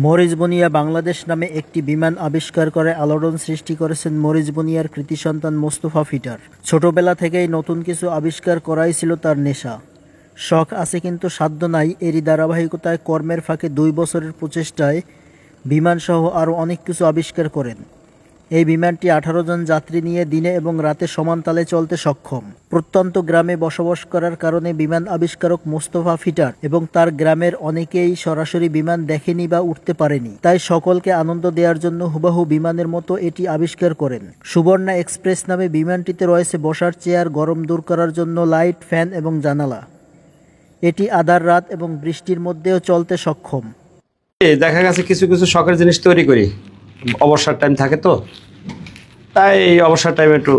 মরিচ বুনিয়া বাংলাদেশ নামে একটি বিমান আবিষ্কার করে আলোড়ন সৃষ্টি করেছেন মরিচ বুনিয়ার কৃতি সন্তান মোস্তফা ফিটার। ছোটবেলা থেকেই নতুন কিছু আবিষ্কার করাই ছিল তার নেশা। শখ আছে কিন্তু সাধ্য নাই। এরই ধারাবাহিকতায় কর্মের ফাঁকে 2 বছরের প্রচেষ্টায় বিমানসহ আরও অনেক কিছু আবিষ্কার করেন। এই বিমানটি 18 জন যাত্রী নিয়ে দিনে এবং রাতে সমান তালে চলতে সক্ষম। প্রত্যন্ত গ্রামে বসবাস করার কারণে বিমান আবিষ্কারক মোস্তফা ফিটার এবং তার গ্রামের অনেকেই সরাসরি বিমান দেখেনি বা উঠতে পারেনি, তাই সকলকে আনন্দ দেওয়ার জন্য হুবহু বিমানের মতো এটি আবিষ্কার করেন। সুবর্ণা এক্সপ্রেস নামে বিমানটিতে রয়েছে বসার চেয়ার, গরম দূর করার জন্য লাইট, ফ্যান এবং জানালা। এটি আধার রাত এবং বৃষ্টির মধ্যেও চলতে সক্ষম। দেখা গেছে কিছু কিছু শখের জিনিস তৈরি করি, অবসর টাইম থাকে তো, তাই এই অবসর টাইমে একটু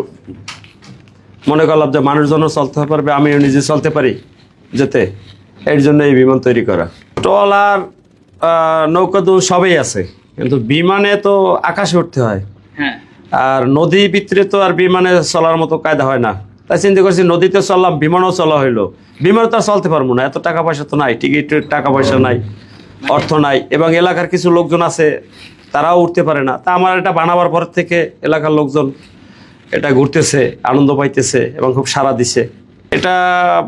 মনে করলাম যে মানুষজন চলতে পারবে, আমিও নিজে চলতে পারি যেতে, এর জন্য এই বিমান তৈরি করা। ট্রলার, নৌকা তো সবই আছে, কিন্তু বিমানে তো আকাশে উঠতে হয়, আর নদী ভিতরে তো আর বিমানে চলার মতো কায়দা হয় না। তাই চিন্তা করছি নদীতে চললাম, বিমানও চলা হইলো। বিমানে তো আর চলতে পারবো না, এত টাকা পয়সা তো নাই, টিকিটের টাকা পয়সা নাই, অর্থ নাই, এবং এলাকার কিছু লোকজন আছে তারাও উঠতে পারে না। তা আমার এটা বানাবার পর থেকে এলাকার লোকজন এটা ঘুরতেছে, আনন্দ পাইতেছে এবং খুব সাড়া দিছে। এটা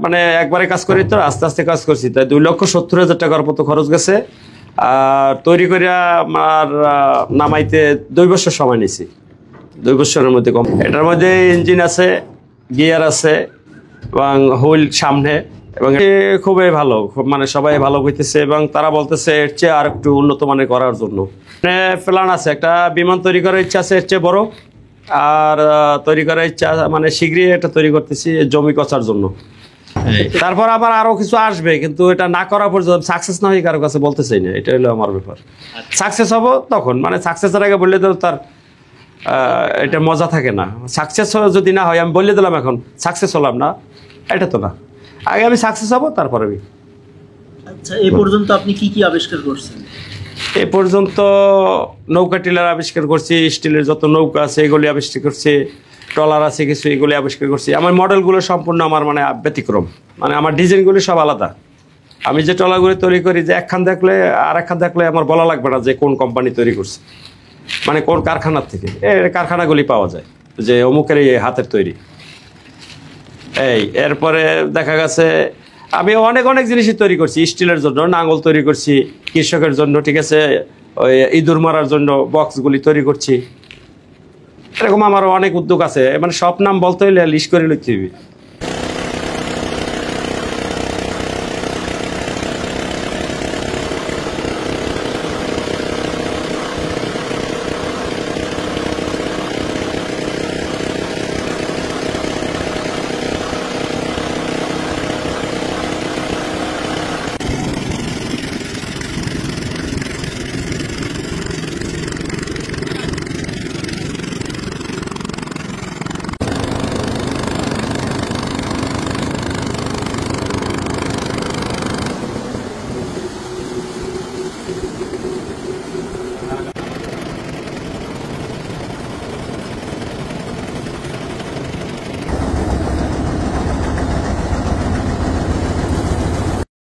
মানে একবারে কাজ করি তো, আস্তে আস্তে কাজ করছি, তাই 2,70,000 টাকার মতো খরচ গেছে। আর তৈরি করিয়া আমার নামাইতে 2 বছর সময় নিয়েছি। 2 বছরের মধ্যে কম। এটার মধ্যে ইঞ্জিন আছে, গিয়ার আছে এবং হুইল সামনে, এবং খুবই ভালো, মানে সবাই ভালো হইতেছে এবং তারা বলতেছে এর চেয়ে আর একটু উন্নত মানের করার জন্য। প্ল্যান আছে, একটা বিমান তৈরি করার ইচ্ছা আছে এর চেয়ে বড়, আর তৈরি করার ইচ্ছা মানে শীঘ্রই এটা তৈরি করতেছি জমি কচার জন্য। তারপর আবার আরো কিছু আসবে, কিন্তু এটা না করার পর সাকসেস না হয়ে কারো কাছে বলতে চাই না, এটা হলো আমার ব্যাপার। সাকসেস হবো তখন, মানে সাকসেসের আগে বললে তো তার এটা মজা থাকে না। সাকসেস যদি না হয়, আমি বলে দিলাম এখন সাকসেস হলাম না, এটা তো না, আগে আমি সাকসেস হবো তারপরে আমি। আচ্ছা, এই পর্যন্ত আপনি কি কি আবিষ্কার করছেন? এ পর্যন্ত নৌকা টিলার আবিষ্কার করছি, স্টিলের যত নৌকা আছে এগুলি আবিষ্কার করছি, ট্রলার আছে কিছু, এগুলি আবিষ্কার করছি। আমার মডেলগুলো সম্পূর্ণ আমার মানে ব্যতিক্রম, মানে আমার ডিজাইনগুলি সব আলাদা। আমি যে ট্রলারগুলি তৈরি করি, যে একখান দেখলে আর একখান দেখলে আমার বলা লাগবে না যে কোন কোম্পানি তৈরি করছে, মানে কোন কারখানার থেকে। কারখানাগুলি পাওয়া যায় যে অমুকের এই হাতের তৈরি। এরপরে দেখা গেছে আমি অনেক অনেক জিনিসই তৈরি করছি। স্টিলের জন্য নাঙ্গল তৈরি করছি, কৃষকের জন্য, ঠিক আছে, ওই ইঁদুর মারার জন্য বক্সগুলি তৈরি করছি। এরকম আমারও অনেক উদ্যোগ আছে, মানে সব নাম বলতে হইলে লিস্ট করে লিখতে হবে।